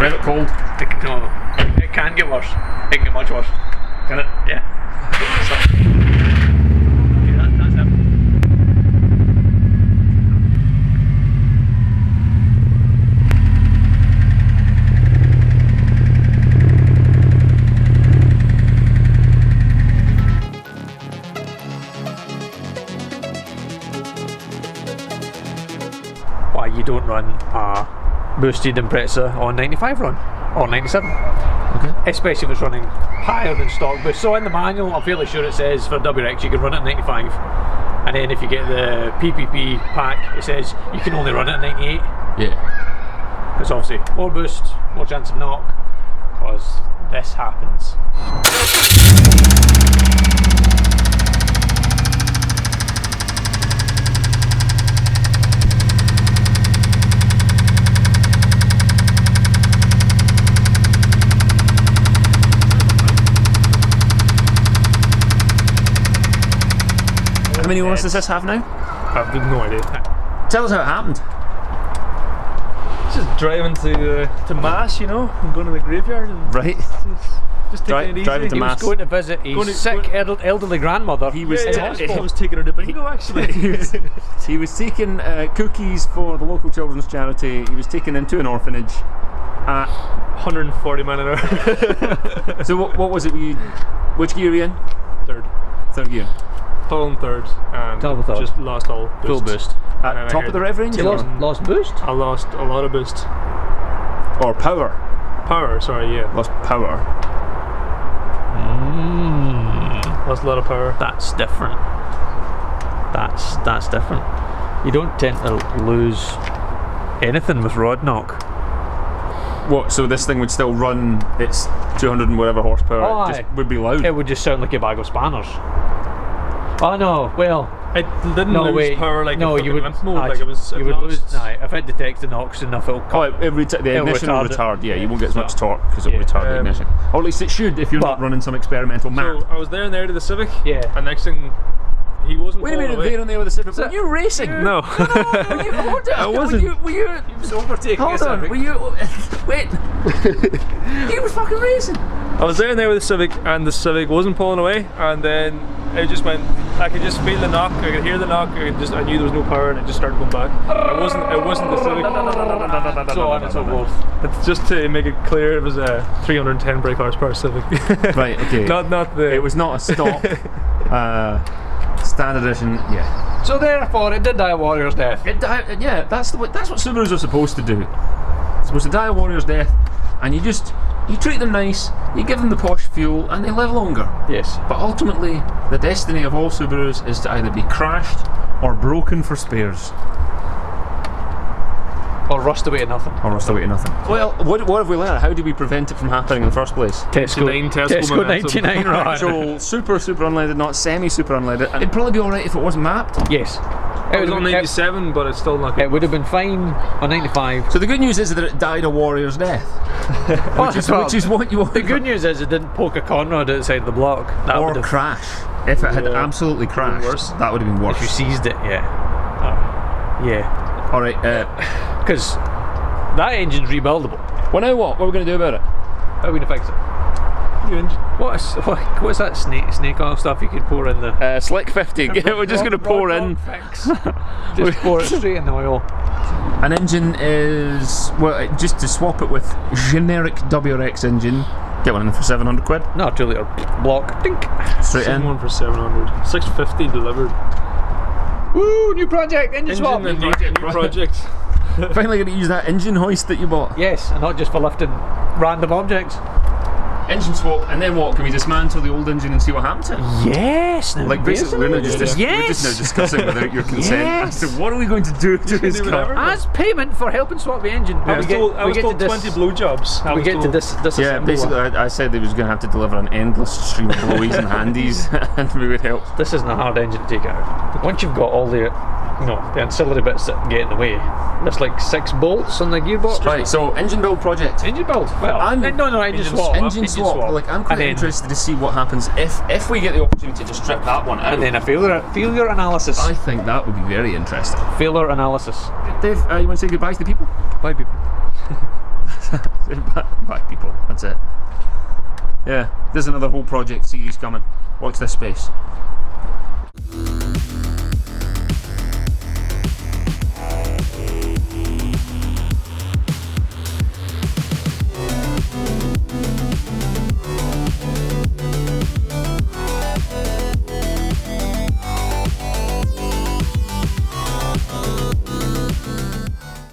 Red it cold. It can get worse. It can get much worse. Can it? Yeah. That's it. Why you don't run a boosted Impreza on 95 run or 97? Okay. Especially if it's running higher than stock boost. So in the manual, I'm fairly sure it says for WRX you can run it at 95, and then if you get the PPP pack, it says you can only run it at 98. Yeah. Because obviously more boost, more chance of knock, because this happens. How many owners does this have now? I've no idea. Tell us how it happened. Just driving to Mass, you know, and going to the graveyard and Right. just taking it easy. Driving to He was Mass. going to visit his sick elderly grandmother. He was I was taking her to bingo actually. he was taking cookies for the local children's charity. He was taken into an orphanage. 140 miles an hour. So what was it? Which gear are you in? Third gear. All in third, and Top of third. just lost all boost. Full boost. And then At I top heard of the rev range? You lost boost? I lost a lot of boost. Or power? Power, sorry, yeah. Lost power. Lost a lot of power. That's different. That's different. You don't tend to lose anything with rod knock. What? So this thing would still run its 200 and whatever horsepower? Oh, it just aye. would be loud. It would just sound like a bag of spanners. Oh no, well, I didn't no lose wait, power like no, in you would limp mode, like it was. you it would lost. lose. If it detects the knocks enough, it'll Oh, cut. the ignition will retard it. retard. Yeah, you won't get as much torque because Yeah. it'll retard the ignition. Or at least it should if you're not But- running some experimental map. So I was there and there to the Civic. Yeah. And next thing, he wasn't. Wait a pulling minute, away. there and there with the Civic. Were you racing? No. I wasn't. Were you was overtaking hold on, were you... Wait. He was fucking racing. I was there and there with the Civic, and the Civic wasn't pulling away, and then it just went. I could just feel the knock. I could hear the knock. I knew there was no power, and it just started going back. It wasn't the Civic. So on and so forth. It's just to make it clear, it was a 310 brake horsepower Civic. Right, okay. not the. It was not a stock standard edition. Yeah. So therefore, it did die a warrior's death. Yeah, that's what Subarus are supposed to do. They're supposed to die a warrior's death, and you treat them nice, you give them the posh fuel, and they live longer. Yes. But ultimately, the destiny of all Subarus is to either be crashed or broken for spares. Or rust away to nothing. Or rust away to nothing. Well, what have we learned? How do we prevent it from happening in the first place? Tesco 99 right. Actual super unleaded, not semi-super unleaded. It'd probably be alright if it wasn't mapped. Yes. It was on 97, but it's still not good. It would have been fine on 95. So the good news is that it died a warrior's death. which is what you want. The good news is it didn't poke a Conrad outside the block. That Or would have, crash. If it had absolutely crashed, worse. that would have been worse. if you seized it, yeah. Yeah. Alright, Because that engine's rebuildable. well now what? What are we going to do about it? How are we going to fix it? New engine. What's that snake oil stuff you could pour in the... Slick 50. We're just going to pour in. Fix. Just pour it straight in the oil. An engine is, well, just to swap it with generic WRX engine, get one in for 700 quid. No, 2 litre block. Dink. Straight in. One for 700. 650 delivered. Woo, new project, engine swap. And new project. Finally going to use that engine hoist that you bought. Yes, and not just for lifting random objects. Engine swap, and then what? Can we dismantle the old engine and see what happens to it? Yes. Like basically, we're now just now discussing without your consent as to what are we going to do to this do car. whatever. As payment for helping swap the engine. I was told 20 blowjobs. We get to this Yeah, basically, I said they was going to have to deliver an endless stream of blowies and handies, and we would help. This isn't a hard engine to take out. Once you've got all the ancillary bits that get in the way, there's like 6 bolts on the gearbox. Right, so engine build project. Engine build. Well, engine swap. Engine swap. Like I'm quite interested to see what happens if we get the opportunity to strip that one out. And then a failure analysis. I think that would be very interesting. Failure analysis. Dave, you want to say goodbye to the people? Bye, people. Bye, people. That's it. Yeah, there's another whole project series coming. Watch this space.